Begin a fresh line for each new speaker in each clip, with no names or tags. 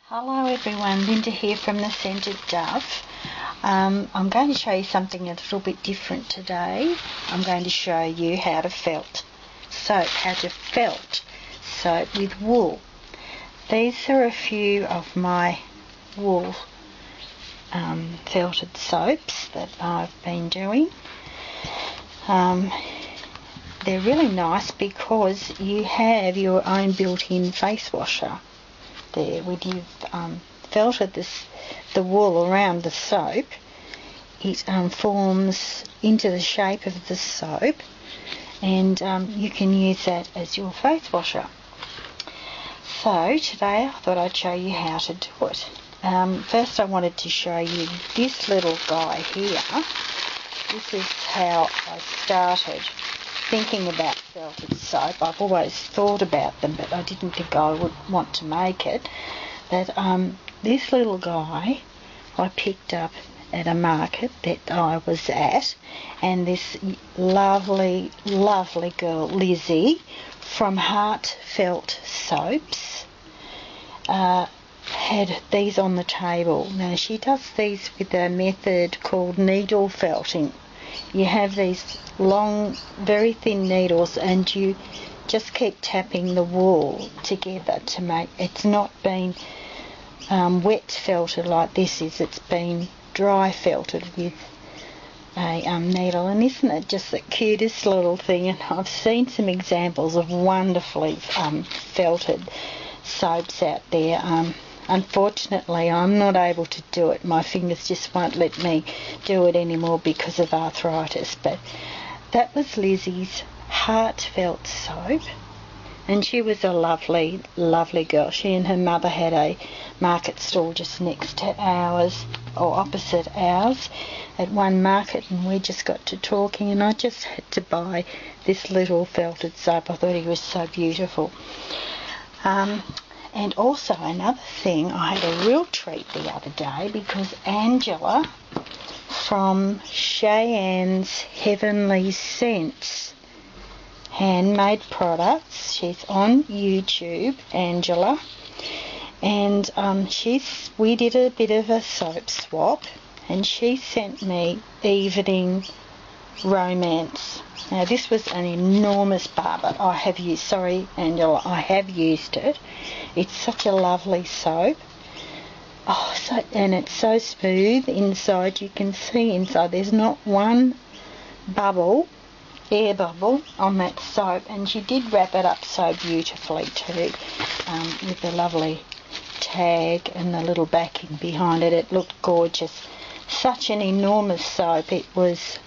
Hello everyone, Linda here from the Scented Dove. I'm going to show you something a little bit different today. I'm going to show you how to felt soap with wool. These are a few of my wool felted soaps that I've been doing. They're really nice because you have your own built-in face washer there. When you've felted the wool around the soap, it forms into the shape of the soap, and you can use that as your face washer. So today I thought I'd show you how to do it. First I wanted to show you this little guy here. This is how I started thinking about felted soap. I've always thought about them, but I didn't think I would want to make it. But this little guy I picked up at a market that I was at, and this lovely, lovely girl, Lizzy, from Heartfelt Soaps, had these on the table. Now she does these with a method called needle felting. You have these long, very thin needles, and you just keep tapping the wool together to make it's not been wet felted like this is. It's been dry felted with a needle. And isn't it just the cutest little thing? And I've seen some examples of wonderfully felted soaps out there. Unfortunately, I'm not able to do it. My fingers just won't let me do it anymore because of arthritis. But that was Lizzy's Heartfelt Soap, and she was a lovely, lovely girl. She and her mother had a market stall just next to ours, or opposite ours, at one market, and we just got to talking, and I just had to buy this little felted soap. I thought he was so beautiful. And also another thing, I had a real treat the other day because Angela from Sheyanne's Heavenly Scents handmade products, she's on YouTube, Angela, and we did a bit of a soap swap, and she sent me Evening Romance. Now this was an enormous bar, but I have used, sorry Angela, I have used it. It's such a lovely soap. Oh, and it's so smooth inside. You can see inside there's not one bubble, air bubble on that soap, and she did wrap it up so beautifully too, with the lovely tag and the little backing behind it. It looked gorgeous. Such an enormous soap. It was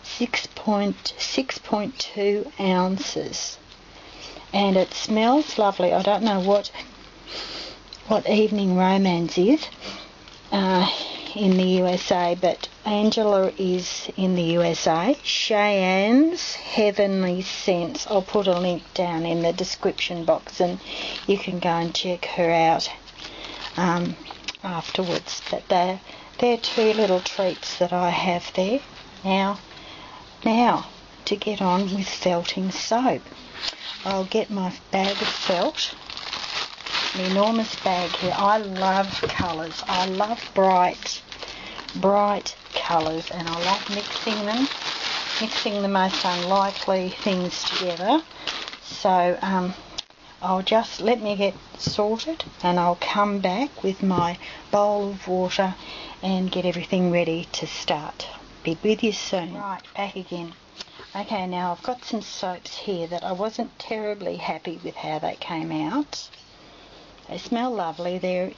6.2 ounces, and it smells lovely. I don't know what Evening Romance is in the USA, but Angela is in the USA. Sheyanne's Heavenly Scents. I'll put a link down in the description box, and you can go and check her out afterwards. But they're two little treats that I have there. Now to get on with felting soap. I'll get my bag of felt, an enormous bag here. I love colours. I love bright colours, and I love mixing the most unlikely things together. So I'll just let me get sorted, and I'll come back with my bowl of water and get everything ready to start. Be with you soon. Right, back again. Okay, now I've got some soaps here that I wasn't terribly happy with how they came out. They smell lovely. They're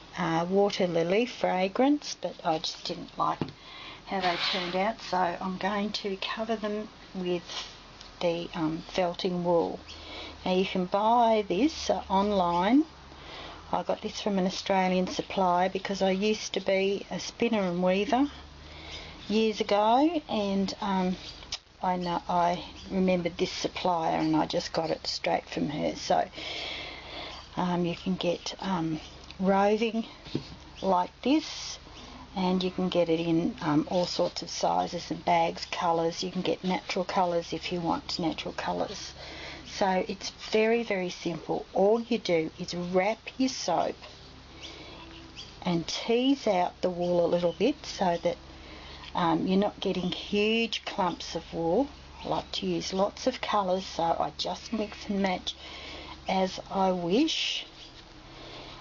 water lily fragrance, but I just didn't like how they turned out, so I'm going to cover them with the felting wool. Now you can buy this online. I got this from an Australian supplier because I used to be a spinner and weaver years ago, and I remembered this supplier, and I just got it straight from her. So you can get roving like this, and you can get it in all sorts of sizes and bags, colours. You can get natural colours if you want natural colours. So it's very, very simple. All you do is wrap your soap and tease out the wool a little bit so that you're not getting huge clumps of wool. I like to use lots of colours, so I just mix and match as I wish.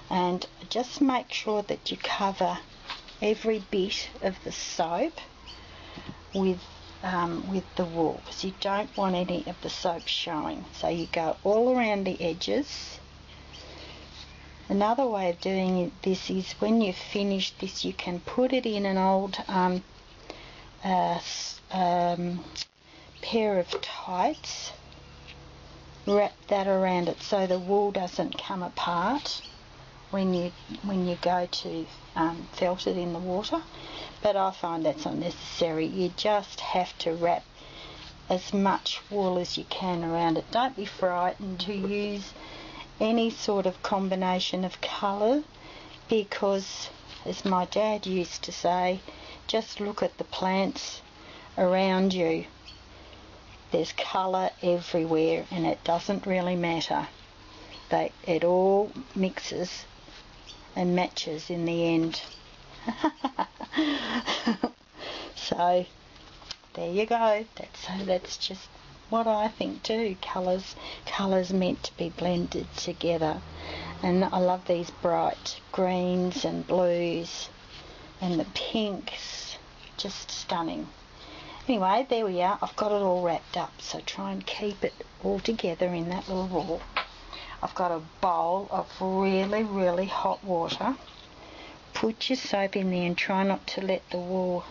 And just make sure that you cover every bit of the soap with the wool, because you don't want any of the soap showing. So you go all around the edges. Another way of doing this is when you've finished this, you can put it in an old pair of tights, wrap that around it so the wool doesn't come apart when you go to felt it in the water. But I find that's unnecessary. You just have to wrap as much wool as you can around it. Don't be frightened to use any sort of combination of colour, because, as my dad used to say, just look at the plants around you. There's colour everywhere, and it doesn't really matter. It all mixes and matches in the end. So there you go. That's just what I think too. Colours meant to be blended together, and I love these bright greens and blues and the pinks. Just stunning. Anyway, there we are. I've got it all wrapped up, so try and keep it all together in that little ball. I've got a bowl of really, really hot water. Put your soap in there and try not to let the wool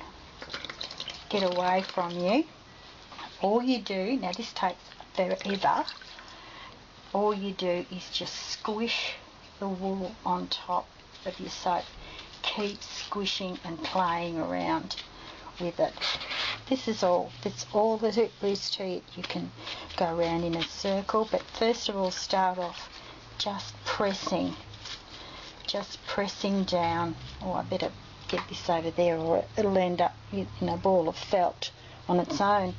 get away from you. All you do, now this takes forever, all you do is just squish the wool on top of your soap. Keep squishing and playing around with it. That's all that it is to it. You can go around in a circle, but first of all start off just pressing down. Oh, I better get this over there or it'll end up in a ball of felt on its own.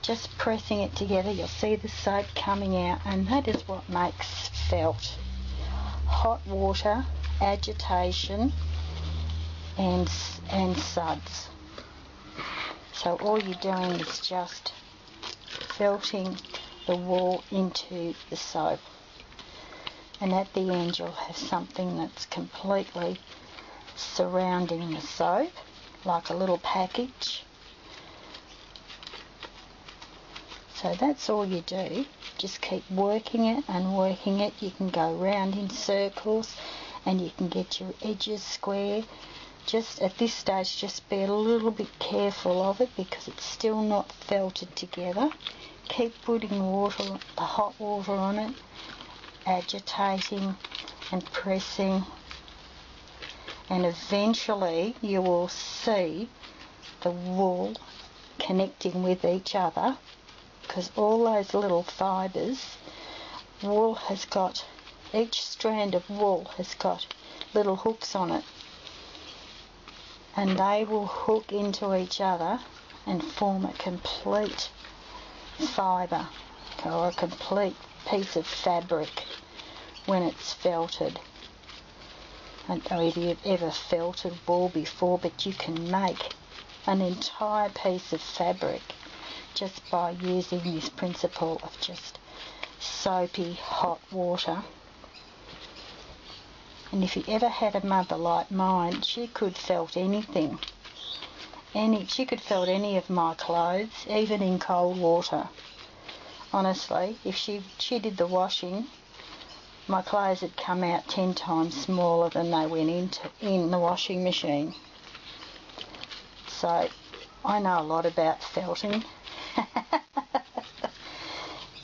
Just pressing it together, you'll see the soap coming out, and that is what makes felt. Hot water, agitation, and suds. So all you're doing is just felting the wool into the soap, and at the end you'll have something that's completely surrounding the soap, like a little package. So that's all you do. Just keep working it and working it. You can go round in circles and you can get your edges square. Just at this stage, just be a little bit careful of it because it's still not felted together. Keep putting the hot water on it, agitating and pressing, and eventually you will see the wool connecting with each other, because all those little fibres, each strand of wool has got little hooks on it, and they will hook into each other and form a complete fibre or a complete piece of fabric when it's felted. I don't know if you've ever felted wool before, but you can make an entire piece of fabric just by using this principle of just soapy hot water. And if you ever had a mother like mine, she could felt anything. She could felt any of my clothes, even in cold water. Honestly, if she did the washing, my clothes had come out 10 times smaller than they went in the washing machine. So I know a lot about felting.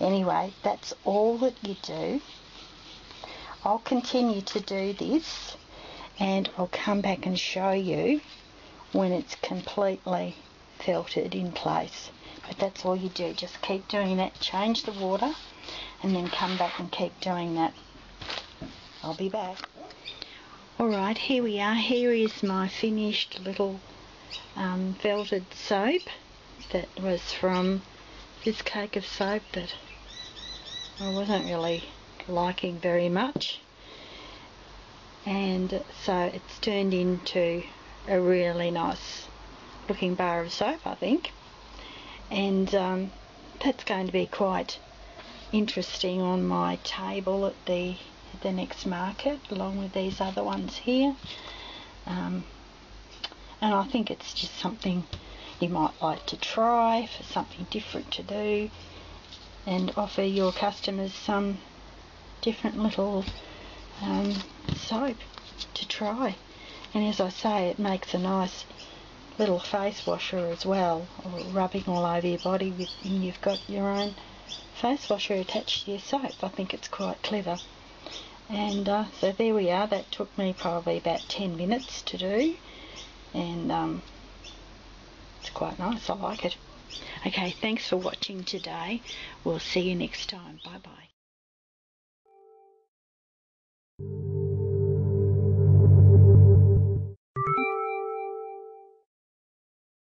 Anyway, that's all that you do. I'll continue to do this and I'll come back and show you when it's completely felted in place. But that's all you do. Just keep doing that. Change the water and then come back and keep doing that. I'll be back. Alright, here we are. Here is my finished little felted soap that was from this cake of soap that I wasn't really liking very much. and so it's turned into a really nice looking bar of soap, I think, and that's going to be quite interesting on my table at the next market, along with these other ones here. And I think it's just something you might like to try, for something different to do, and offer your customers some different little soap to try. And as I say, it makes a nice little face washer as well, or rubbing all over your body and you've got your own face washer attached to your soap. I think it's quite clever. And so there we are. That took me probably about 10 minutes to do, and it's quite nice. I like it. Okay, thanks for watching today. We'll see you next time. Bye bye.